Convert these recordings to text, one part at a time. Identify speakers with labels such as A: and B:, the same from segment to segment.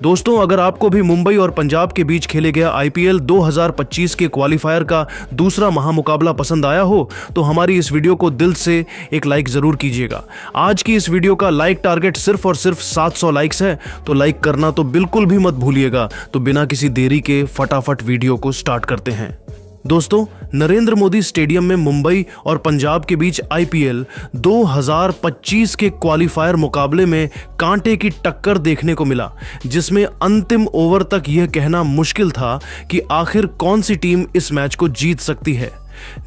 A: दोस्तों, अगर आपको भी मुंबई और पंजाब के बीच खेले गया आईपीएल 2025 के क्वालिफायर का दूसरा महामुकाबला पसंद आया हो तो हमारी इस वीडियो को दिल से एक लाइक जरूर कीजिएगा। आज की इस वीडियो का लाइक टारगेट सिर्फ और सिर्फ 700 लाइक्स है, तो लाइक करना तो बिल्कुल भी मत भूलिएगा। तो बिना किसी देरी के फटाफट वीडियो को स्टार्ट करते हैं। दोस्तों, नरेंद्र मोदी स्टेडियम में मुंबई और पंजाब के बीच आईपीएल 2025 के क्वालिफायर मुकाबले में कांटे की टक्कर देखने को मिला, जिसमें अंतिम ओवर तक यह कहना मुश्किल था कि आखिर कौन सी टीम इस मैच को जीत सकती है।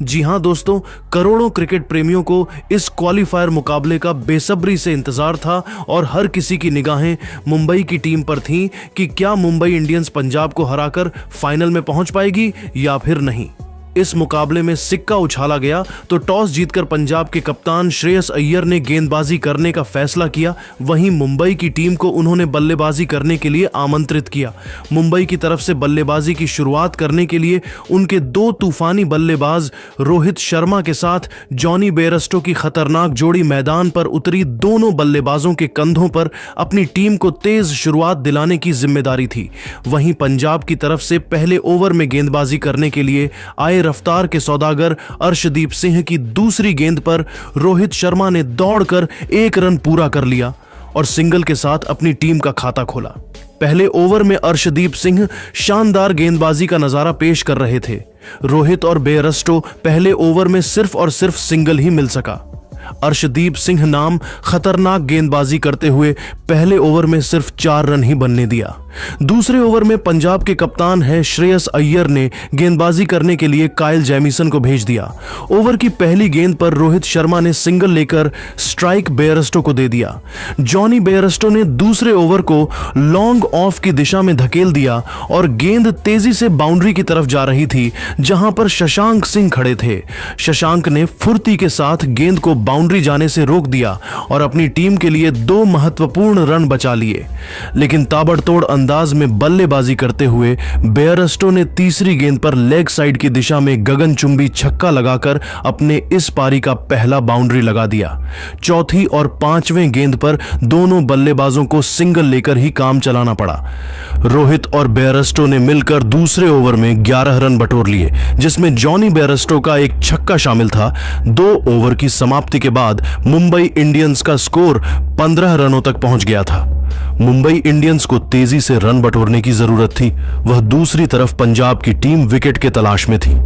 A: जी हां दोस्तों, करोड़ों क्रिकेट प्रेमियों को इस क्वालिफायर मुकाबले का बेसब्री से इंतजार था और हर किसी की निगाहें मुंबई की टीम पर थीं कि क्या मुंबई इंडियंस पंजाब को हराकर फाइनल में पहुंच पाएगी या फिर नहीं। इस मुकाबले में सिक्का उछाला गया तो टॉस जीतकर पंजाब के कप्तान श्रेयस अय्यर ने गेंदबाजी करने का फैसला किया। वहीं मुंबई की टीम को उन्होंने बल्लेबाजी करने के लिए आमंत्रित किया। मुंबई की तरफ से बल्लेबाजी की शुरुआत करने के लिए उनके दो तूफानी बल्लेबाज रोहित शर्मा के साथ जॉनी बेयरस्टो की खतरनाक जोड़ी मैदान पर उतरी। दोनों बल्लेबाजों के कंधों पर अपनी टीम को तेज शुरुआत दिलाने की जिम्मेदारी थी। वहीं पंजाब की तरफ से पहले ओवर में गेंदबाजी करने के लिए आए रफ्तार के सौदागर अर्शदीप सिंह की दूसरी गेंद पर रोहित शर्मा ने दौड़कर 1 रन पूरा कर लिया और सिंगल के साथ अपनी टीम का खाता खोला। पहले ओवर में अर्शदीप सिंह शानदार गेंदबाजी का नजारा पेश कर रहे थे। रोहित और बेयरस्टो पहले ओवर में सिर्फ और सिर्फ सिंगल ही मिल सका। अर्शदीप सिंह नाम खतरनाक गेंदबाजी करते हुए पहले ओवर में सिर्फ 4 रन ही बनने दिया। दूसरे ओवर में पंजाब के कप्तान है श्रेयस अय्यर ने गेंदबाजी करने के लिए काइल जेमिसन को भेज दिया। ओवर की पहली गेंद पर रोहित शर्मा ने सिंगल लेकर स्ट्राइक बेयरस्टो को दे दिया। जॉनी बेयरस्टो ने दूसरे ओवर को लॉन्ग ऑफ की दिशा में धकेल दिया और गेंद तेजी से बाउंड्री की तरफ जा रही थी, जहां पर शशांक सिंह खड़े थे। शशांक ने फुर्ती के साथ गेंद को बाउंड्री जाने से रोक दिया और अपनी टीम के लिए 2 महत्वपूर्ण रन बचा लिए। लेकिन ताबड़तोड़ अंदाज में बल्लेबाजी करते हुए बेयरस्टो ने तीसरी गेंद पर लेग साइड की दिशा में गगनचुंबी छक्का लगाकर अपने इस पारी का पहला बाउंड्री लगा दिया। चौथी और 5वें गेंद पर दोनों बल्लेबाजों को सिंगल लेकर ही काम चलाना पड़ा। रोहित और बेयरस्टो ने मिलकर दूसरे ओवर में 11 रन बटोर लिए, जिसमें जॉनी बेयरस्टो का एक छक्का शामिल था। 2 ओवर की समाप्ति के बाद मुंबई इंडियंस का स्कोर 15 रनों तक पहुंच गया था। मुंबई इंडियंस को तेजी से रन बटोरने की जरूरत थी। वह दूसरी तरफ पंजाब की टीम विकेट के तलाश में थी।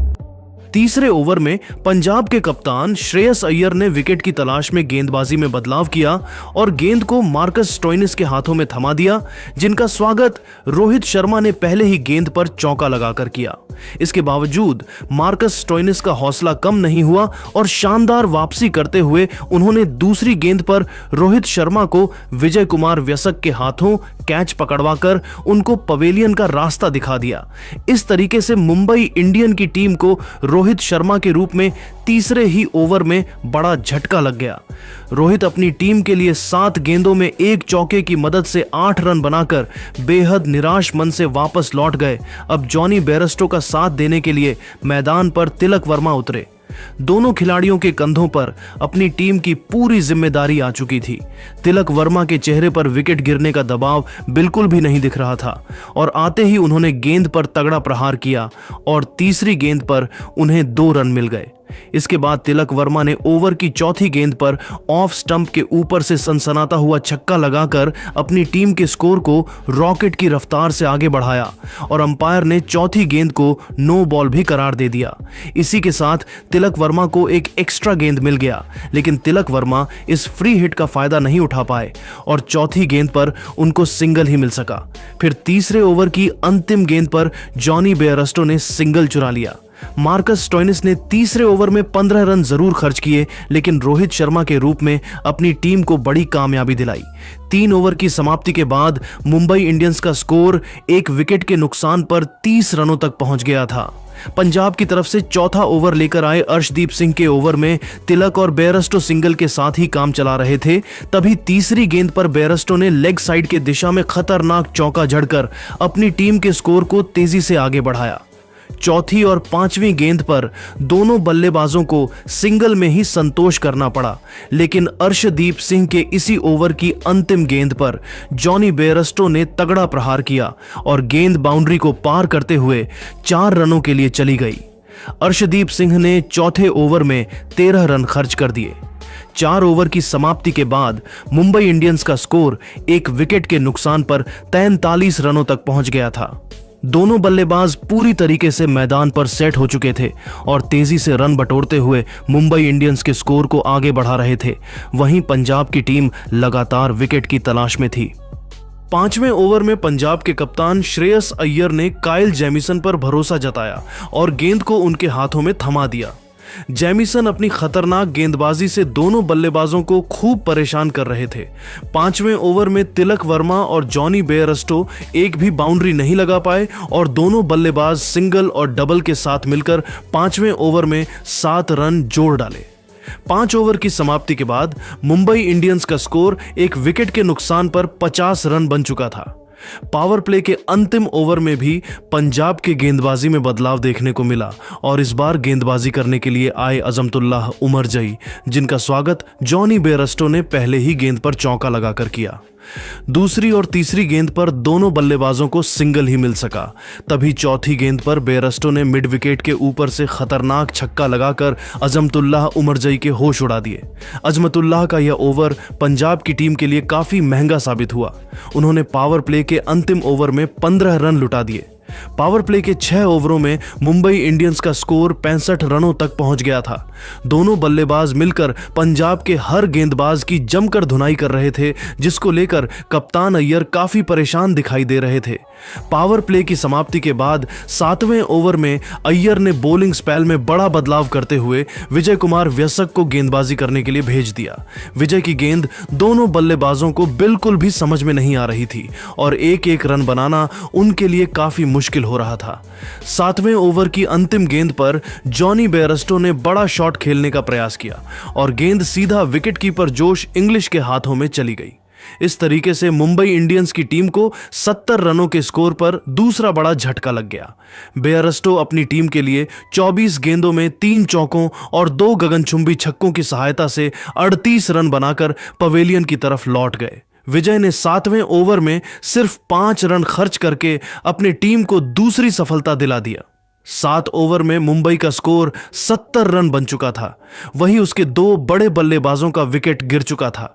A: तीसरे ओवर में पंजाब के कप्तान श्रेयस अय्यर ने विकेट की तलाश में गेंदबाजी में बदलाव किया और गेंद को मार्कस स्टोइनिस के हाथों में थमा दिया, जिनका स्वागत रोहित शर्मा ने पहले ही गेंद पर चौका लगाकर किया। इसके बावजूद मार्कस स्टोइनिस का हौसला कम नहीं हुआ और शानदार वापसी करते हुए उन्होंने दूसरी गेंद पर रोहित शर्मा को विजय कुमार व्यसक के हाथों कैच पकड़वाकर उनको पवेलियन का रास्ता दिखा दिया। इस तरीके से मुंबई इंडियन की टीम को रोहित शर्मा के रूप में तीसरे ही ओवर में बड़ा झटका लग गया। रोहित अपनी टीम के लिए 7 गेंदों में 1 चौके की मदद से 8 रन बनाकर बेहद निराश मन से वापस लौट गए। अब जॉनी बेयरस्टो का साथ देने के लिए मैदान पर तिलक वर्मा उतरे। दोनों खिलाड़ियों के कंधों पर अपनी टीम की पूरी जिम्मेदारी आ चुकी थी। तिलक वर्मा के चेहरे पर विकेट गिरने का दबाव बिल्कुल भी नहीं दिख रहा था और आते ही उन्होंने गेंद पर तगड़ा प्रहार किया और तीसरी गेंद पर उन्हें 2 रन मिल गए। इसके बाद तिलक वर्मा ने ओवर की चौथी गेंद पर ऑफ स्टंप के ऊपर से सनसनाता हुआ छक्का लगाकर अपनी टीम के स्कोर को रॉकेट की रफ्तार से आगे बढ़ाया और अंपायर ने चौथी गेंद को नो बॉल भी करार दे दिया। इसी के साथ तिलक वर्मा को एक एक्स्ट्रा गेंद मिल गया, लेकिन तिलक वर्मा इस फ्री हिट का फायदा नहीं उठा पाए और चौथी गेंद पर उनको सिंगल ही मिल सका। फिर तीसरे ओवर की अंतिम गेंद पर जॉनी बेयरस्टो ने सिंगल चुरा लिया। मार्कस स्टोइनिस ने तीसरे ओवर में 15 रन जरूर खर्च किए, लेकिन रोहित शर्मा के रूप में अपनी टीम को बड़ी कामयाबी दिलाई। 3 ओवर की समाप्ति के बाद मुंबई इंडियंस का स्कोर 1 विकेट के नुकसान पर 30 रनों तक पहुंच गया था। पंजाब की तरफ से चौथा ओवर लेकर आए अर्शदीप सिंह के ओवर में तिलक और बेयरस्टो सिंगल के साथ ही काम चला रहे थे। तभी तीसरी गेंद पर बेयरस्टो ने लेग साइड के दिशा में खतरनाक चौका जड़कर अपनी टीम के स्कोर को तेजी से आगे बढ़ाया। चौथी और पांचवी गेंद पर दोनों बल्लेबाजों को सिंगल में ही संतोष करना पड़ा, लेकिन अर्शदीप सिंह के इसी ओवर की अंतिम गेंद पर जॉनी बेयरस्टो ने तगड़ा प्रहार किया और गेंद बाउंड्री को पार करते हुए 4 रनों के लिए चली गई। अर्शदीप सिंह ने चौथे ओवर में 13 रन खर्च कर दिए। 4 ओवर की समाप्ति के बाद मुंबई इंडियंस का स्कोर 1 विकेट के नुकसान पर 43 रनों तक पहुंच गया था। दोनों बल्लेबाज पूरी तरीके से मैदान पर सेट हो चुके थे और तेजी से रन बटोरते हुए मुंबई इंडियंस के स्कोर को आगे बढ़ा रहे थे। वहीं पंजाब की टीम लगातार विकेट की तलाश में थी। 5वें ओवर में पंजाब के कप्तान श्रेयस अय्यर ने काइल जेमिसन पर भरोसा जताया और गेंद को उनके हाथों में थमा दिया। जेमिसन अपनी खतरनाक गेंदबाजी से दोनों बल्लेबाजों को खूब परेशान कर रहे थे। 5वें ओवर में तिलक वर्मा और जॉनी बेयरस्टो एक भी बाउंड्री नहीं लगा पाए और दोनों बल्लेबाज सिंगल और डबल के साथ मिलकर 5वें ओवर में 7 रन जोड़ डाले। 5 ओवर की समाप्ति के बाद मुंबई इंडियंस का स्कोर 1 विकेट के नुकसान पर 50 रन बन चुका था। पावर प्ले के अंतिम ओवर में भी पंजाब के गेंदबाजी में बदलाव देखने को मिला और इस बार गेंदबाजी करने के लिए आए अजमतुल्लाह उमरजई, जिनका स्वागत जॉनी बेयरस्टो ने पहले ही गेंद पर चौका लगाकर किया। दूसरी और तीसरी गेंद पर दोनों बल्लेबाजों को सिंगल ही मिल सका। तभी चौथी गेंद पर बेयरस्टो ने मिड विकेट के ऊपर से खतरनाक छक्का लगाकर अजमतुल्लाह उमरजई के होश उड़ा दिए। अजमतुल्लाह का यह ओवर पंजाब की टीम के लिए काफी महंगा साबित हुआ। उन्होंने पावर प्ले के अंतिम ओवर में 15 रन लुटा दिए। पावर प्ले के 6 ओवरों में मुंबई इंडियंस का स्कोर 65 रनों तक पहुंच गया था। दोनों बल्लेबाज मिलकर पंजाब के हर गेंदबाज की जमकर धुनाई कर रहे थे, जिसको लेकर कप्तान अय्यर काफी परेशान दिखाई दे रहे थे। पावर प्ले की समाप्ति के बाद 7वें ओवर में अय्यर ने बॉलिंग स्पेल में बड़ा बदलाव करते हुए विजय कुमार व्यसक को गेंदबाजी करने के लिए भेज दिया। विजय की गेंद दोनों बल्लेबाजों को बिल्कुल भी समझ में नहीं आ रही थी और एक रन बनाना उनके लिए काफी मुश्किल हो रहा था। 7वें ओवर की अंतिम गेंद पर जॉनी बेयरस्टो ने बड़ा शॉट खेलने का प्रयास किया और गेंद सीधा विकेटकीपर जोश इंग्लिश के हाथों में चली गई। इस तरीके से मुंबई इंडियंस की टीम को 70 रनों के स्कोर पर दूसरा बड़ा झटका लग गया। बेयरस्टो अपनी टीम के लिए 24 गेंदों में 3 चौकों और 2 गगनचुंबी छक्कों की सहायता से 38 रन बनाकर पवेलियन की तरफ लौट गए। विजय ने 7वें ओवर में सिर्फ 5 रन खर्च करके अपनी टीम को दूसरी सफलता दिला दिया। 7 ओवर में मुंबई का स्कोर 70 रन बन चुका था। वहीं उसके 2 बड़े बल्लेबाजों का विकेट गिर चुका था।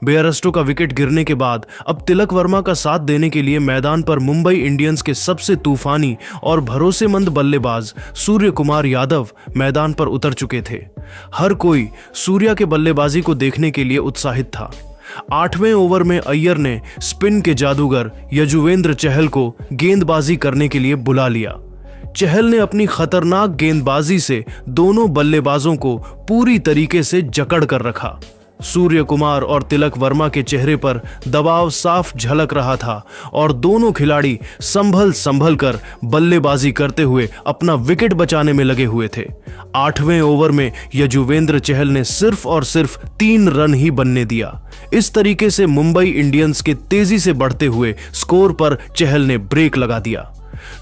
A: बेयरस्टो का विकेट गिरने के बाद अब तिलक वर्मा का साथ देने के लिए मैदान पर मुंबई इंडियंस के सबसे तूफानी और भरोसेमंद बल्लेबाज सूर्य कुमार यादव मैदान पर उतर चुके थे। हर कोई सूर्या के बल्लेबाजी को देखने के लिए उत्साहित था। 8वें ओवर में अय्यर ने स्पिन के जादूगर यजुवेंद्र चहल को गेंदबाजी करने के लिए बुला लिया। चहल ने अपनी खतरनाक गेंदबाजी से दोनों बल्लेबाजों को पूरी तरीके से जकड़ कर रखा। सूर्य कुमार और तिलक वर्मा के चेहरे पर दबाव साफ झलक रहा था और दोनों खिलाड़ी संभल कर बल्लेबाजी करते हुए अपना विकेट बचाने में लगे हुए थे। 8वें ओवर में यजुवेंद्र चहल ने सिर्फ और सिर्फ 3 रन ही बनने दिया। इस तरीके से मुंबई इंडियंस के तेजी से बढ़ते हुए स्कोर पर चहल ने ब्रेक लगा दिया।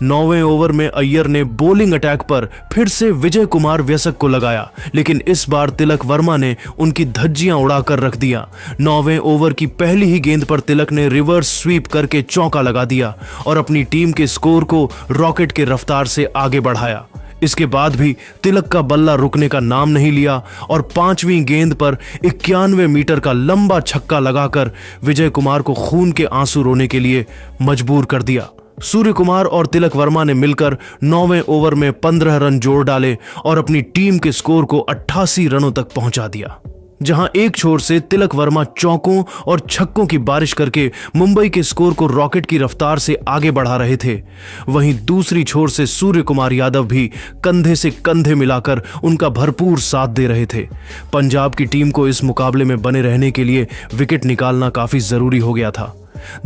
A: 9वें ओवर में अय्यर ने बॉलिंग अटैक पर फिर से विजय कुमार व्यसक को लगाया, लेकिन इस बार तिलक वर्मा ने उनकी धज्जियां उड़ाकर रख दिया। 9वें ओवर की पहली ही गेंद पर तिलक ने रिवर्स स्वीप करके चौका लगा दिया और अपनी टीम के स्कोर को रॉकेट के रफ्तार से आगे बढ़ाया। इसके बाद भी तिलक का बल्ला रुकने का नाम नहीं लिया और 5वीं गेंद पर 91 मीटर का लंबा छक्का लगाकर विजय कुमार को खून के आंसू रोने के लिए मजबूर कर दिया। सूर्य कुमार और तिलक वर्मा ने मिलकर 9वें ओवर में 15 रन जोड़ डाले और अपनी टीम के स्कोर को 88 रनों तक पहुंचा दिया। जहां एक छोर से तिलक वर्मा चौकों और छक्कों की बारिश करके मुंबई के स्कोर को रॉकेट की रफ्तार से आगे बढ़ा रहे थे, वहीं दूसरी छोर से सूर्य कुमार यादव भी कंधे से कंधे मिलाकर उनका भरपूर साथ दे रहे थे। पंजाब की टीम को इस मुकाबले में बने रहने के लिए विकेट निकालना काफी जरूरी हो गया था।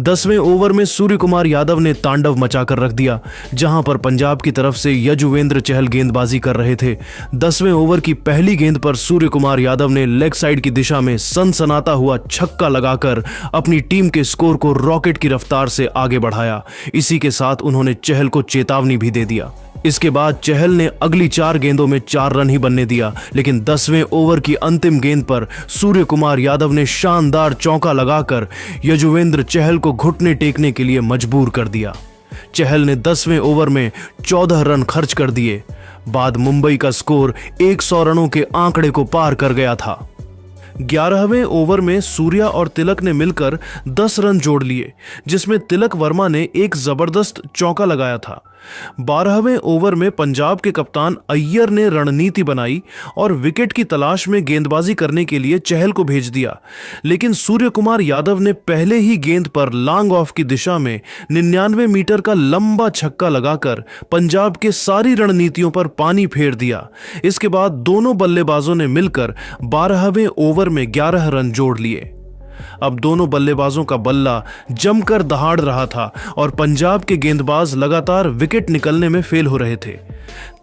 A: 10वें ओवर में सूर्य कुमार यादव ने तांडव मचाकर रख दिया, जहां पर पंजाब की तरफ से यजुवेंद्र चहल गेंदबाजी कर रहे थे। 10वें ओवर की पहली गेंद पर सूर्य कुमार यादव ने लेग साइड की दिशा में सनसनाता हुआ छक्का लगाकर अपनी टीम के स्कोर को रॉकेट की रफ्तार से आगे बढ़ाया। इसी के साथ उन्होंने चहल को चेतावनी भी दे दिया। इसके बाद चहल ने अगली 4 गेंदों में 4 रन ही बनने दिया, लेकिन 10वें ओवर की अंतिम गेंद पर सूर्य कुमार यादव ने शानदार चौका लगाकर यजुवेंद्र चहल को घुटने टेकने के लिए मजबूर कर दिया। चहल ने 10वें ओवर में 14 रन खर्च कर दिए। बाद मुंबई का स्कोर 100 रनों के आंकड़े को पार कर गया था। 11वें ओवर में सूर्या और तिलक ने मिलकर 10 रन जोड़ लिए, जिसमें तिलक वर्मा ने एक जबरदस्त चौका लगाया था। 12वें ओवर में पंजाब के कप्तान अय्यर ने रणनीति बनाई और विकेट की तलाश में गेंदबाजी करने के लिए चहल को भेज दिया, लेकिन सूर्य कुमार यादव ने पहले ही गेंद पर लॉन्ग ऑफ की दिशा में 99 मीटर का लंबा छक्का लगाकर पंजाब के सारी रणनीतियों पर पानी फेर दिया। इसके बाद दोनों बल्लेबाजों ने मिलकर 12वें ओवर में 11 रन जोड़ लिए। अब दोनों बल्लेबाजों का बल्ला जमकर दहाड़ रहा था और पंजाब के गेंदबाज लगातार विकेट निकलने में फेल हो रहे थे।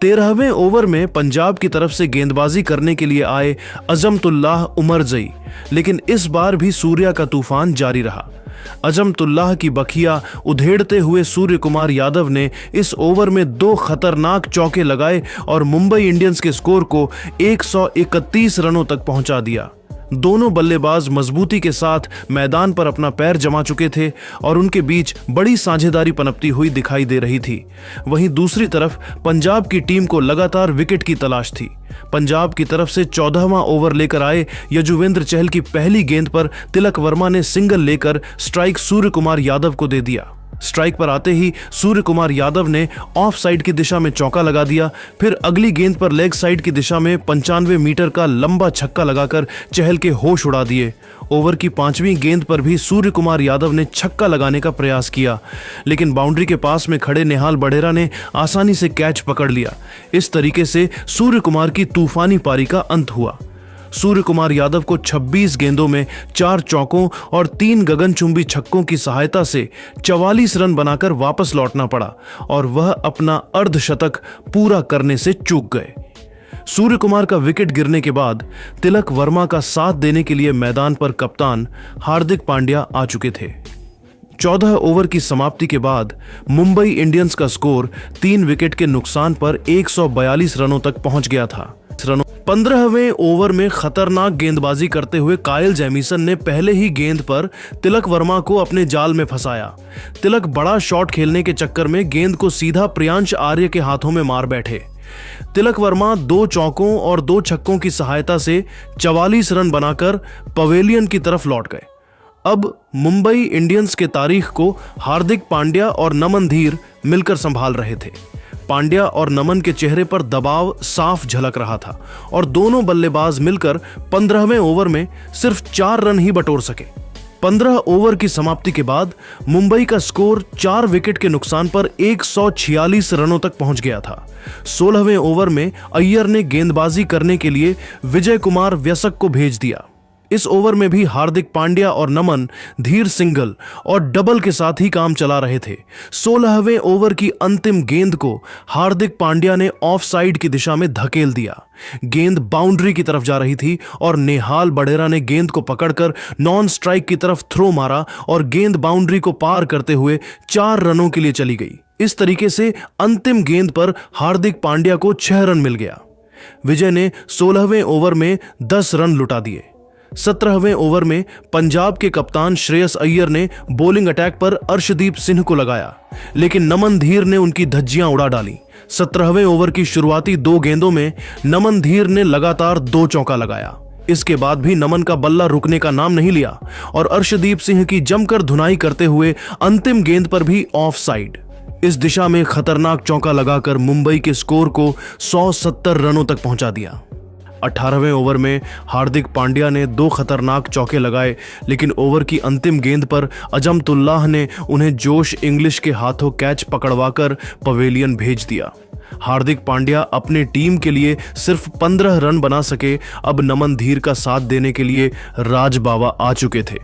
A: 13वें ओवर में पंजाब की तरफ से गेंदबाजी करने के लिए आए अजमतुल्लाह उमरजई, लेकिन इस बार भी सूर्या का तूफान जारी रहा। अजमतुल्लाह की बखिया उधेड़ते हुए सूर्य कुमार यादव ने इस ओवर में 2 खतरनाक चौके लगाए और मुंबई इंडियंस के स्कोर को 131 रनों तक पहुंचा दिया। दोनों बल्लेबाज मजबूती के साथ मैदान पर अपना पैर जमा चुके थे और उनके बीच बड़ी साझेदारी पनपती हुई दिखाई दे रही थी। वहीं दूसरी तरफ पंजाब की टीम को लगातार विकेट की तलाश थी। पंजाब की तरफ से 14वां ओवर लेकर आए यजुवेंद्र चहल की पहली गेंद पर तिलक वर्मा ने सिंगल लेकर स्ट्राइक सूर्य कुमार यादव को दे दिया। स्ट्राइक पर आते ही सूर्य कुमार यादव ने ऑफ साइड की दिशा में चौका लगा दिया। फिर अगली गेंद पर लेग साइड की दिशा में 95 मीटर का लंबा छक्का लगाकर चहल के होश उड़ा दिए। ओवर की 5वीं गेंद पर भी सूर्य कुमार यादव ने छक्का लगाने का प्रयास किया, लेकिन बाउंड्री के पास में खड़े नेहाल बढेरा ने आसानी से कैच पकड़ लिया। इस तरीके से सूर्य कुमार की तूफानी पारी का अंत हुआ। सूर्य कुमार यादव को 26 गेंदों में 4 चौकों और 3 गगनचुंबी छक्कों की सहायता से 44 रन बनाकर वापस लौटना पड़ा और वह अपना अर्धशतक पूरा करने से चूक गए। सूर्य कुमार का विकेट गिरने के बाद तिलक वर्मा का साथ देने के लिए मैदान पर कप्तान हार्दिक पांड्या आ चुके थे। 14 ओवर की समाप्ति के बाद मुंबई इंडियंस का स्कोर 3 विकेट के नुकसान पर 142 रनों तक पहुंच गया था। 15वें ओवर में खतरनाक गेंदबाजी करते हुए कायल जेमिसन ने पहले ही गेंद पर तिलक वर्मा को अपने जाल में फंसाया। तिलक बड़ा शॉट खेलने के चक्कर में गेंद को सीधा प्रियांश आर्य के हाथों में मार बैठे। तिलक वर्मा 2 चौकों और 2 छक्कों की सहायता से 44 रन बनाकर पवेलियन की तरफ लौट गए। अब मुंबई इंडियंस के तारीख को हार्दिक पांड्या और नमन धीर मिलकर संभाल रहे थे। पांड्या और नमन के चेहरे पर दबाव साफ झलक रहा था और दोनों बल्लेबाज मिलकर 15वें ओवर में सिर्फ 4 रन ही बटोर सके। 15 ओवर की समाप्ति के बाद मुंबई का स्कोर 4 विकेट के नुकसान पर 146 रनों तक पहुंच गया था। 16वें ओवर में अय्यर ने गेंदबाजी करने के लिए विजय कुमार व्यसक को भेज दिया। इस ओवर में भी हार्दिक पांड्या और नमन धीर सिंगल और डबल के साथ ही काम चला रहे थे। 16वें ओवर की अंतिम गेंद को हार्दिक पांड्या ने ऑफ साइड की दिशा में धकेल दिया। गेंद बाउंड्री की तरफ जा रही थी और नेहाल बढेरा ने गेंद को पकड़कर नॉन स्ट्राइक की तरफ थ्रो मारा और गेंद बाउंड्री को पार करते हुए 4 रनों के लिए चली गई। इस तरीके से अंतिम गेंद पर हार्दिक पांड्या को 6 रन मिल गया। विजय ने 16वें ओवर में 10 रन लुटा दिए। 17वें ओवर में पंजाब के कप्तान श्रेयस अय्यर ने बॉलिंग अटैक पर अर्शदीप सिंह को लगाया, लेकिन नमन धीर ने उनकी धज्जियां उड़ा डाली। 17वें ओवर की शुरुआती 2 गेंदों में नमन धीर ने लगातार 2 चौका लगाया। इसके बाद भी नमन का बल्ला रुकने का नाम नहीं लिया और अर्शदीप सिंह की जमकर धुनाई करते हुए अंतिम गेंद पर भी ऑफ साइड इस दिशा में खतरनाक चौका लगाकर मुंबई के स्कोर को 170 रनों तक पहुंचा दिया। 18वें ओवर में हार्दिक पांड्या ने 2 खतरनाक चौके लगाए, लेकिन ओवर की अंतिम गेंद पर अजमतुल्लाह ने उन्हें जोश इंग्लिश के हाथों कैच पकड़वाकर पवेलियन भेज दिया। हार्दिक पांड्या अपने टीम के लिए सिर्फ 15 रन बना सके। अब नमन धीर का साथ देने के लिए राज बावा आ चुके थे।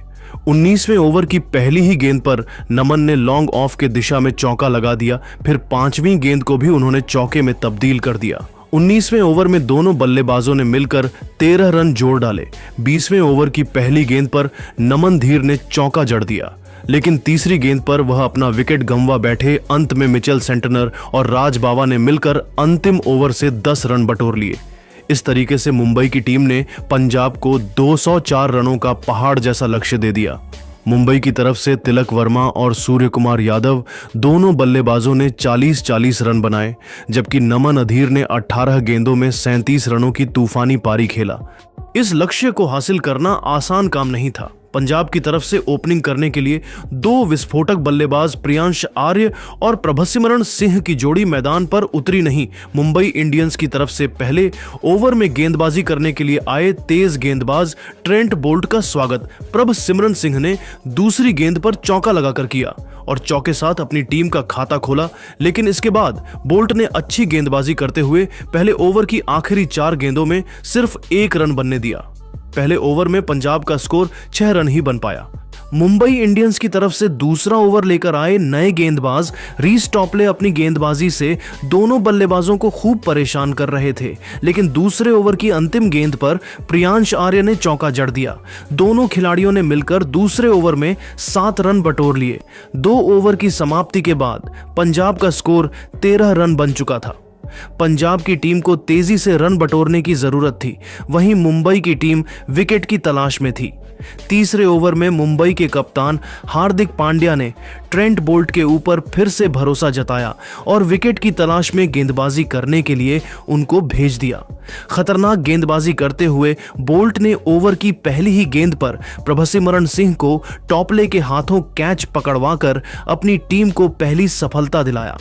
A: 19वें ओवर की पहली ही गेंद पर नमन ने लॉन्ग ऑफ के दिशा में चौका लगा दिया। फिर 5वीं गेंद को भी उन्होंने चौके में तब्दील कर दिया। 19वें ओवर में दोनों बल्लेबाजों ने मिलकर 13 रन जोड़ डाले। 20वें ओवर की पहली गेंद पर नमन धीर ने चौका जड़ दिया। लेकिन तीसरी गेंद पर वह अपना विकेट गंवा बैठे। अंत में मिचेल सेंटनर और राज बावा ने मिलकर अंतिम ओवर से 10 रन बटोर लिए। इस तरीके से मुंबई की टीम ने पंजाब को 204 रनों का पहाड़ जैसा लक्ष्य दे दिया। मुंबई की तरफ से तिलक वर्मा और सूर्य कुमार यादव दोनों बल्लेबाजों ने 40-40 रन बनाए, जबकि नमन अधीर ने 18 गेंदों में 37 रनों की तूफानी पारी खेला। इस लक्ष्य को हासिल करना आसान काम नहीं था। पंजाब की तरफ से ओपनिंग करने के लिए 2 विस्फोटक बल्लेबाज प्रियांश आर्य और प्रभसिमरण सिंह की जोड़ी मैदान पर उतरी नहीं। मुंबई इंडियंस की तरफ से पहले ओवर में गेंदबाजी करने के लिए आए तेज गेंदबाज ट्रेंट बोल्ट का स्वागत प्रभसिमरण सिंह ने दूसरी गेंद पर चौका लगाकर किया और चौके साथ अपनी टीम का खाता खोला। लेकिन इसके बाद बोल्ट ने अच्छी गेंदबाजी करते हुए पहले ओवर की आखिरी 4 गेंदों में सिर्फ 1 रन बनने दिया। पहले ओवर में पंजाब का स्कोर 6 रन ही बन पाया। मुंबई इंडियंस की तरफ से दूसरा ओवर लेकर आए नए गेंदबाज रीस टॉपले अपनी गेंदबाजी से दोनों बल्लेबाजों को खूब परेशान कर रहे थे, लेकिन दूसरे ओवर की अंतिम गेंद पर प्रियांश आर्य ने चौका जड़ दिया। दोनों खिलाड़ियों ने मिलकर दूसरे ओवर में 7 रन बटोर लिए। 2 ओवर की समाप्ति के बाद पंजाब का स्कोर 13 रन बन चुका था। पंजाब की टीम को तेजी से रन बटोरने की जरूरत थी, वहीं मुंबई की टीम विकेट की तलाश में थी। तीसरे ओवर में मुंबई के कप्तान हार्दिक पांड्या ने ट्रेंट बोल्ट के ऊपर फिर से भरोसा जताया और विकेट की तलाश में गेंदबाजी करने के लिए उनको भेज दिया। खतरनाक गेंदबाजी करते हुए बोल्ट ने ओवर की पहली ही गेंद पर प्रभसिमरण सिंह को टॉपले के हाथों कैच पकड़वाकर अपनी टीम को पहली सफलता दिलाया।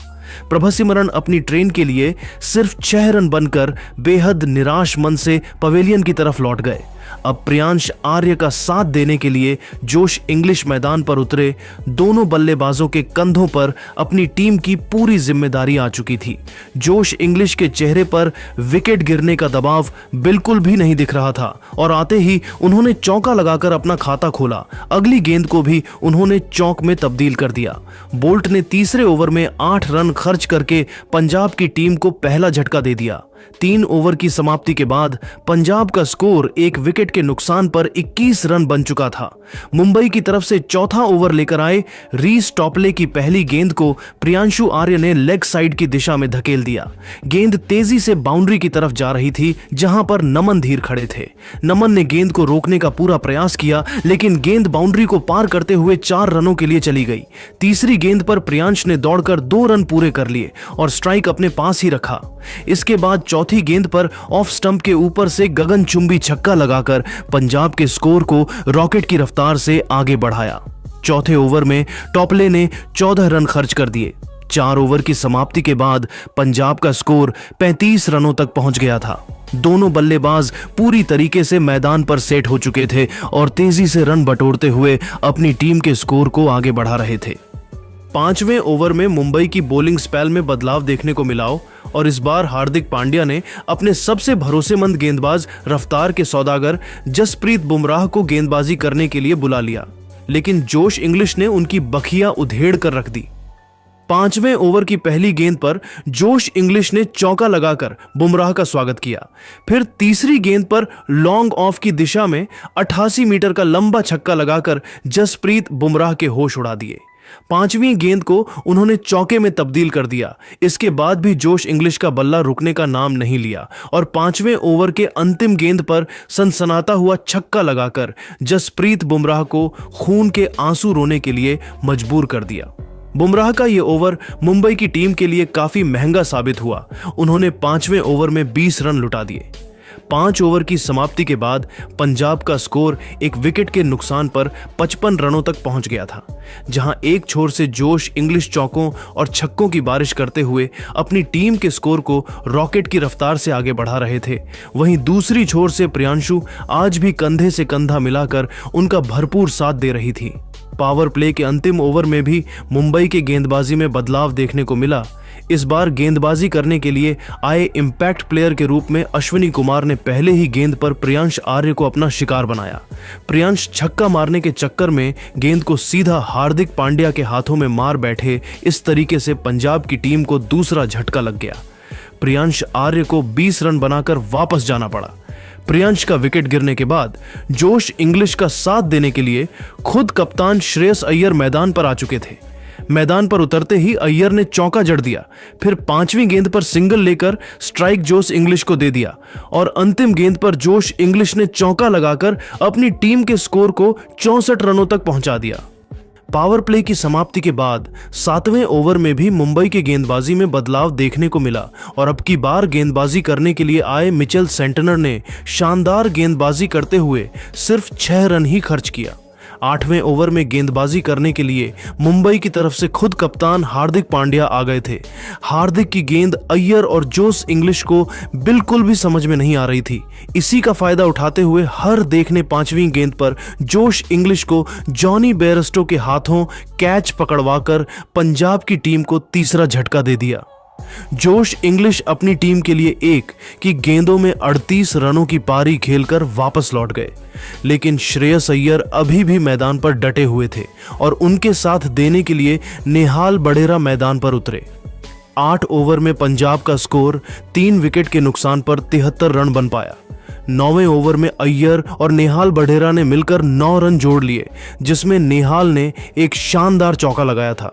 A: प्रभसिमरण अपनी ट्रेन के लिए सिर्फ 6 रन बनकर बेहद निराश मन से पवेलियन की तरफ लौट गए। अब प्रियांश आर्य का साथ देने के लिए जोश इंग्लिश मैदान पर उतरे। दोनों बल्लेबाजों के कंधों पर अपनी टीम की पूरी जिम्मेदारी आ चुकी थी। जोश इंग्लिश के चेहरे पर विकेट गिरने का दबाव बिल्कुल भी नहीं दिख रहा था और आते ही उन्होंने चौका लगाकर अपना खाता खोला। अगली गेंद को भी उन्होंने चौक में तब्दील कर दिया। बोल्ट ने तीसरे ओवर में 8 रन खर्च करके पंजाब की टीम को पहला झटका दे दिया। 3 ओवर की समाप्ति के बाद पंजाब का स्कोर 1 विकेट के नुकसान पर 21 रन बन चुका था। मुंबई की तरफ से चौथा ओवर लेकर आए रीस टॉपले की पहली गेंद को प्रियांशु आर्य ने लेग साइड की दिशा में धकेल दिया। गेंद तेजी से बाउंड्री की तरफ जा रही थी, जहां पर नमन धीर खड़े थे। नमन ने गेंद को रोकने का पूरा प्रयास किया, लेकिन गेंद बाउंड्री को पार करते हुए 4 रनों के लिए चली गई। तीसरी गेंद पर प्रियांश ने दौड़कर 2 रन पूरे कर लिए और स्ट्राइक अपने पास ही रखा। इसके बाद चौथी गेंद पर ऑफ स्टंप के ऊपर से गगनचुंबी छक्का लगाकर पंजाब के स्कोर को रॉकेट की रफ्तार से आगे बढ़ाया। चौथे ओवर में टॉपले ने 14 रन खर्च कर दिए। 4 ओवर की समाप्ति के बाद पंजाब का स्कोर 35 रनों तक पहुंच गया था। दोनों बल्लेबाज पूरी तरीके से मैदान पर सेट हो चुके थे और तेजी से रन बटोरते हुए अपनी टीम के स्कोर को आगे बढ़ा रहे थे। 5वें ओवर में मुंबई की बॉलिंग स्पेल में बदलाव देखने को मिला और इस बार हार्दिक पांड्या ने अपने सबसे भरोसेमंद गेंदबाज रफ्तार के सौदागर जसप्रीत बुमराह को गेंदबाजी करने के लिए बुला लिया, लेकिन जोश इंग्लिश ने उनकी बखिया उधेड़ कर रख दी। 5वें ओवर की पहली गेंद पर जोश इंग्लिश ने चौका लगाकर बुमराह का स्वागत किया। फिर तीसरी गेंद पर लॉन्ग ऑफ की दिशा में 88 मीटर का लंबा छक्का लगाकर जसप्रीत बुमराह के होश उड़ा दिए। 5वीं गेंद को उन्होंने चौके में तब्दील कर दिया। इसके बाद भी जोश इंग्लिश का बल्ला रुकने का नाम नहीं लिया और 5वें ओवर के अंतिम गेंद पर सनसनाता हुआ छक्का लगाकर जसप्रीत बुमराह को खून के आंसू रोने के लिए मजबूर कर दिया। बुमराह का यह ओवर मुंबई की टीम के लिए काफी महंगा साबित हुआ। उन्होंने 5वें ओवर में 20 रन लुटा दिए। 5 ओवर की समाप्ति के बाद पंजाब का स्कोर 1 विकेट के नुकसान पर 55 रनों तक पहुंच गया था। जहां एक छोर से जोश इंग्लिश चौकों और छक्कों की बारिश करते हुए अपनी टीम के स्कोर को रॉकेट की रफ्तार से आगे बढ़ा रहे थे, वहीं दूसरी छोर से प्रियांशु आज भी कंधे से कंधा मिलाकर उनका भरपूर साथ दे रही थी। पावर प्ले के अंतिम ओवर में भी मुंबई के गेंदबाजी में बदलाव देखने को मिला। इस बार गेंदबाजी करने के लिए आए इंपैक्ट प्लेयर के रूप में अश्विनी कुमार ने पहले ही गेंद पर प्रियांश आर्य को अपना शिकार बनाया। प्रियांश छक्का मारने के चक्कर में गेंद को सीधा हार्दिक पांड्या के हाथों में मार बैठे। इस तरीके से पंजाब की टीम को दूसरा झटका लग गया। प्रियांश आर्य को 20 रन बनाकर वापस जाना पड़ा। प्रियांश का विकेट गिरने के बाद जोश इंग्लिश का साथ देने के लिए खुद कप्तान श्रेयस अय्यर मैदान पर आ चुके थे। मैदान पर उतरते ही अय्यर ने चौका जड़ दिया, फिर 5वीं गेंद पर सिंगल लेकर स्ट्राइक जोश इंग्लिश को दे दिया और अंतिम गेंद पर जोश इंग्लिश ने चौका लगाकर अपनी टीम के स्कोर को 64 रनों तक पहुंचा दिया। पावर प्ले की समाप्ति के बाद 7वें ओवर में भी मुंबई के गेंदबाजी में बदलाव देखने को मिला और अब की बार गेंदबाजी करने के लिए आए मिचेल सेंटनर ने शानदार गेंदबाजी करते हुए सिर्फ 6 रन ही खर्च किया। 8वें ओवर में गेंदबाजी करने के लिए मुंबई की तरफ से खुद कप्तान हार्दिक पांड्या आ गए थे। हार्दिक की गेंद अय्यर और जोश इंग्लिश को बिल्कुल भी समझ में नहीं आ रही थी। इसी का फायदा उठाते हुए हर देखने 5वीं गेंद पर जोश इंग्लिश को जॉनी बेयरस्टो के हाथों कैच पकड़वाकर पंजाब की टीम को तीसरा झटका दे दिया। जोश इंग्लिश अपनी टीम के लिए एक की गेंदों में 38 रनों की पारी खेलकर वापस लौट गए, लेकिन श्रेयस अय्यर अभी भी मैदान पर डटे हुए थे और उनके साथ देने के लिए नेहाल बढेरा मैदान पर उतरे। 8 ओवर में पंजाब का स्कोर 3 विकेट के नुकसान पर 73 रन बन पाया। 9वें ओवर में अय्यर और नेहाल बढेरा ने मिलकर 9 रन जोड़ लिए, जिसमें नेहाल ने एक शानदार चौका लगाया था।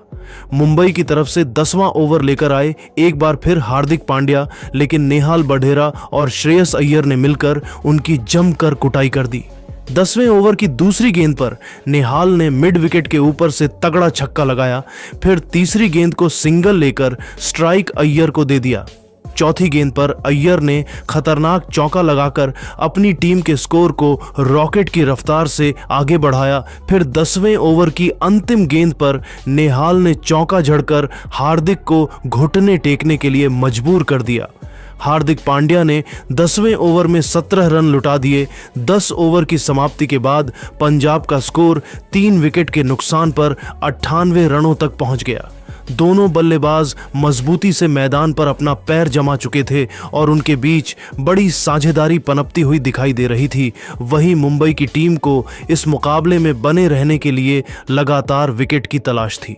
A: मुंबई की तरफ से 10वां ओवर लेकर आए एक बार फिर हार्दिक पांड्या, लेकिन नेहाल बढेरा और श्रेयस अय्यर ने मिलकर उनकी जमकर कुटाई कर दी। 10वें ओवर की दूसरी गेंद पर नेहाल ने मिड विकेट के ऊपर से तगड़ा छक्का लगाया, फिर तीसरी गेंद को सिंगल लेकर स्ट्राइक अय्यर को दे दिया। चौथी गेंद पर अय्यर ने खतरनाक चौका लगाकर अपनी टीम के स्कोर को रॉकेट की रफ्तार से आगे बढ़ाया। फिर 10वें ओवर की अंतिम गेंद पर नेहाल ने चौका जड़कर हार्दिक को घुटने टेकने के लिए मजबूर कर दिया। हार्दिक पांड्या ने 10वें ओवर में 17 रन लुटा दिए। 10 ओवर की समाप्ति के बाद पंजाब का स्कोर 3 विकेट के नुकसान पर 98 रनों तक पहुंच गया। दोनों बल्लेबाज मजबूती से मैदान पर अपना पैर जमा चुके थे और उनके बीच बड़ी साझेदारी पनपती हुई दिखाई दे रही थी। वहीं मुंबई की टीम को इस मुकाबले में बने रहने के लिए लगातार विकेट की तलाश थी।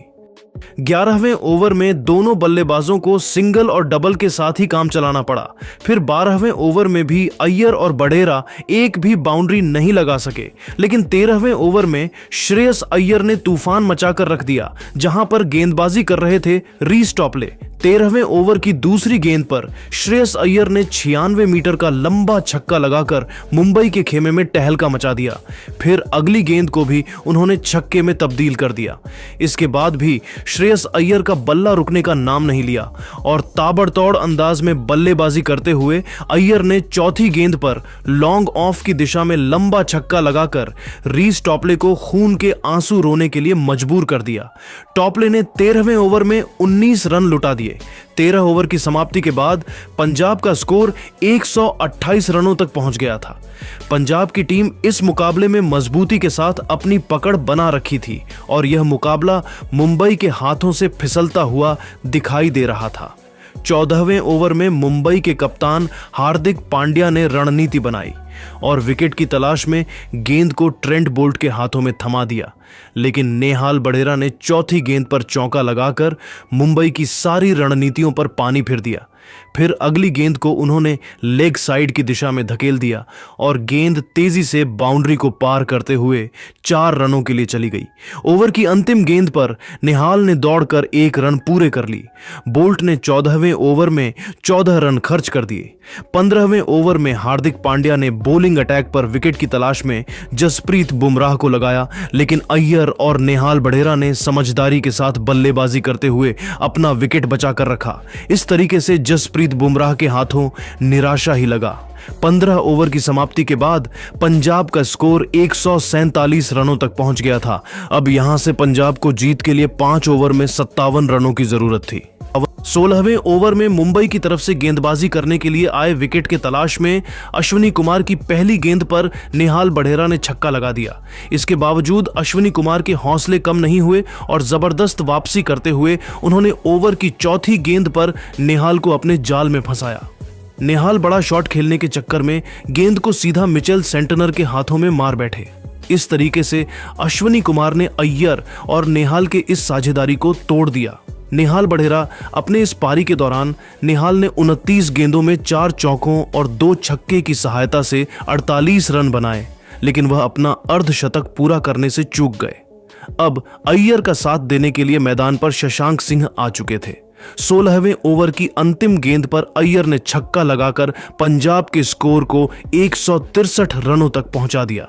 A: 11वें ओवर में दोनों बल्लेबाजों को सिंगल और डबल के साथ ही काम चलाना पड़ा। फिर 12वें ओवर में भी अय्यर और बढेरा एक भी बाउंड्री नहीं लगा सके, लेकिन 13वें ओवर में श्रेयस अय्यर ने तूफान मचाकर रख दिया, जहां पर गेंदबाजी कर रहे थे रीस टॉपले। 13वें ओवर की दूसरी गेंद पर श्रेयस अय्यर ने 96 मीटर का लंबा छक्का लगाकर मुंबई के खेमे में टहलका मचा दिया। फिर अगली गेंद को भी उन्होंने छक्के में तब्दील कर दिया। इसके बाद भी श्रेयस अय्यर का बल्ला रुकने का नाम नहीं लिया और ताबड़तोड़ अंदाज में बल्लेबाजी करते हुए अय्यर ने चौथी गेंद पर लॉन्ग ऑफ की दिशा में लंबा छक्का लगाकर रीस टॉपले को खून के आंसू रोने के लिए मजबूर कर दिया। टॉपले ने 13वें ओवर में 19 रन लुटा दिए। 13 ओवर की समाप्ति के बाद पंजाब का स्कोर 128 रनों तक पहुंच गया था। पंजाब की टीम इस मुकाबले में मजबूती के साथ अपनी पकड़ बना रखी थी और यह मुकाबला मुंबई के हाथों से फिसलता हुआ दिखाई दे रहा था। 14वें ओवर में मुंबई के कप्तान हार्दिक पांड्या ने रणनीति बनाई और विकेट की तलाश में गेंद को ट्रेंट बोल्ट के हाथों में थमा दिया, लेकिन नेहाल बढेरा ने चौथी गेंद पर चौका लगाकर मुंबई की सारी रणनीतियों पर पानी फिर दिया। फिर अगली गेंद को उन्होंने लेग साइड की दिशा में धकेल दिया और गेंद तेजी से बाउंड्री को पार करते हुए 4 रनों के लिए चली गई। ओवर की अंतिम गेंद पर नेहाल ने दौड़कर 1 रन पूरे कर ली। बोल्ट ने 14वें ओवर में 14 रन खर्च कर दिए। 15वें ओवर में हार्दिक पांड्या ने बॉलिंग अटैक पर विकेट की तलाश में जसप्रीत बुमराह को लगाया, लेकिन अय्यर और नेहाल बढेरा ने समझदारी के साथ बल्लेबाजी करते हुए अपना विकेट बचाकर रखा। इस तरीके से जसप्रीत बुमराह के हाथों निराशा ही लगा। 15 ओवर की समाप्ति के बाद पंजाब का स्कोर 147 रनों तक पहुंच गया था। अब यहां से पंजाब को जीत के लिए 5 ओवर में 57 रनों की जरूरत थी। 16वें ओवर में मुंबई की तरफ से गेंदबाजी करने के लिए आए विकेट के तलाश में अश्विनी कुमार की पहली गेंद पर नेहाल बढेरा ने छक्का लगा दिया। इसके बावजूद अश्विनी कुमार के हौसले कम नहीं हुए और जबरदस्त वापसी करते हुए उन्होंने ओवर की चौथी गेंद पर नेहाल को अपने जाल में फंसाया। नेहाल बड़ा शॉट खेलने के चक्कर में गेंद को सीधा मिचेल सेंटनर के हाथों में मार बैठे। इस तरीके से अश्विनी कुमार ने अय्यर और नेहाल के इस साझेदारी को तोड़ दिया। निहाल बढेरा अपने इस पारी के दौरान निहाल ने 29 गेंदों में 4 चौकों और 2 छक्के की सहायता से 48 रन बनाए, लेकिन वह अपना अर्धशतक पूरा करने से चूक गए। अब अय्यर का साथ देने के लिए मैदान पर शशांक सिंह आ चुके थे। 16वें ओवर की अंतिम गेंद पर अय्यर ने छक्का लगाकर पंजाब के स्कोर को 163 रनों तक पहुंचा दिया।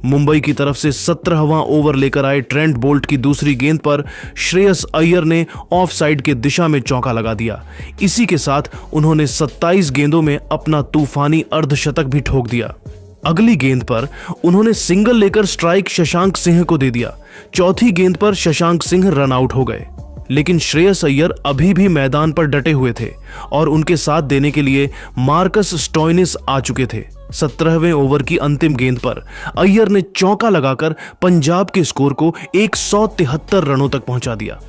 A: मुंबई की तरफ से 17वां ओवर लेकर आए ट्रेंट बोल्ट की दूसरी गेंद पर श्रेयस अय्यर ने ऑफ साइड के दिशा में चौका लगा दिया। इसी के साथ उन्होंने 27 गेंदों में अपना तूफानी अर्धशतक भी ठोक दिया। अगली गेंद पर उन्होंने सिंगल लेकर स्ट्राइक शशांक सिंह को दे दिया। चौथी गेंद पर शशांक सिंह रन आउट हो गए, लेकिन श्रेयस अय्यर अभी भी मैदान पर डटे हुए थे और उनके साथ देने के लिए मार्कस स्टोइनिस आ चुके थे। 17वें ओवर की अंतिम गेंद पर अय्यर ने चौका लगाकर पंजाब के स्कोर को 173 रनों तक पहुंचा दिया।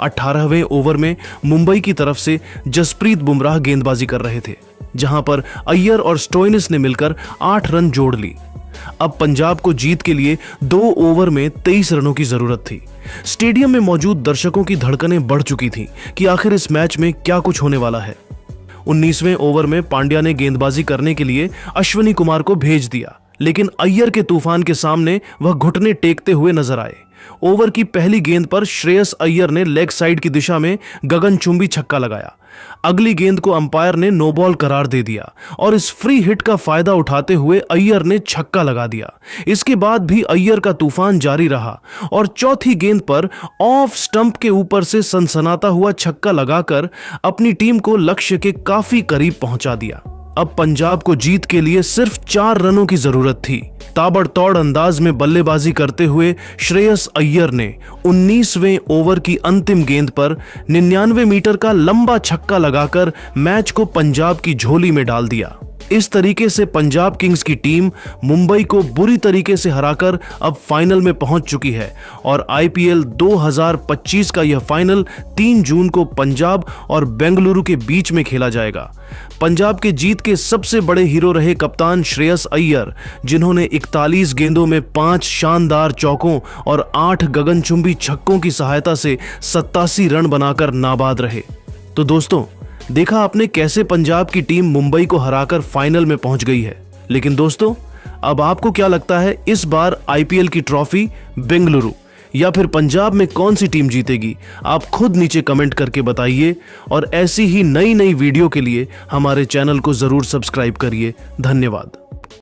A: 18वें ओवर में मुंबई की तरफ से जसप्रीत बुमराह गेंदबाजी कर रहे थे, जहां पर अय्यर और स्टोइनिस ने मिलकर 8 रन जोड़ ली। अब पंजाब को जीत के लिए 2 ओवर में 23 रनों की जरूरत थी। स्टेडियम में मौजूद दर्शकों की धड़कनें बढ़ चुकी थीं कि आखिर इस मैच में क्या कुछ होने वाला है। 19वें ओवर में पांड्या ने गेंदबाजी करने के लिए अश्विनी कुमार को भेज दिया, लेकिन अय्यर के तूफान के सामने वह घुटने टेकते हुए नजर आए। ओवर की पहली गेंद पर श्रेयस अय्यर ने लेग साइड की दिशा में गगनचुंबी छक्का लगाया। अगली गेंद को अंपायर ने नो बॉल करार दे दिया और इस फ्री हिट का फायदा उठाते हुए अय्यर ने छक्का लगा दिया। इसके बाद भी अय्यर का तूफान जारी रहा और चौथी गेंद पर ऑफ स्टंप के ऊपर से सनसनाता हुआ छक्का लगाकर अपनी टीम को लक्ष्य के काफी करीब पहुंचा दिया। अब पंजाब को जीत के लिए सिर्फ 4 रनों की जरूरत थी। ताबड़तोड़ अंदाज में बल्लेबाजी करते हुए श्रेयस अय्यर ने 19वें ओवर की अंतिम गेंद पर 99 मीटर का लंबा छक्का लगाकर मैच को पंजाब की झोली में डाल दिया। इस तरीके से पंजाब किंग्स की टीम मुंबई को बुरी तरीके से हराकर अब फाइनल में पहुंच चुकी है और आईपीएल 2025 का यह फाइनल 3 जून को पंजाब और बेंगलुरु के बीच में खेला जाएगा। पंजाब के जीत के सबसे बड़े हीरो रहे कप्तान श्रेयस अय्यर, जिन्होंने 41 गेंदों में 5 शानदार चौकों और 8 गगनचुंबी छक्कों की सहायता से 87 रन बनाकर नाबाद रहे। तो दोस्तों, देखा आपने कैसे पंजाब की टीम मुंबई को हराकर फाइनल में पहुंच गई है। लेकिन दोस्तों, अब आपको क्या लगता है, इस बार आईपीएल की ट्रॉफी बेंगलुरु या फिर पंजाब में कौन सी टीम जीतेगी? आप खुद नीचे कमेंट करके बताइए और ऐसी ही नई वीडियो के लिए हमारे चैनल को जरूर सब्सक्राइब करिए। धन्यवाद।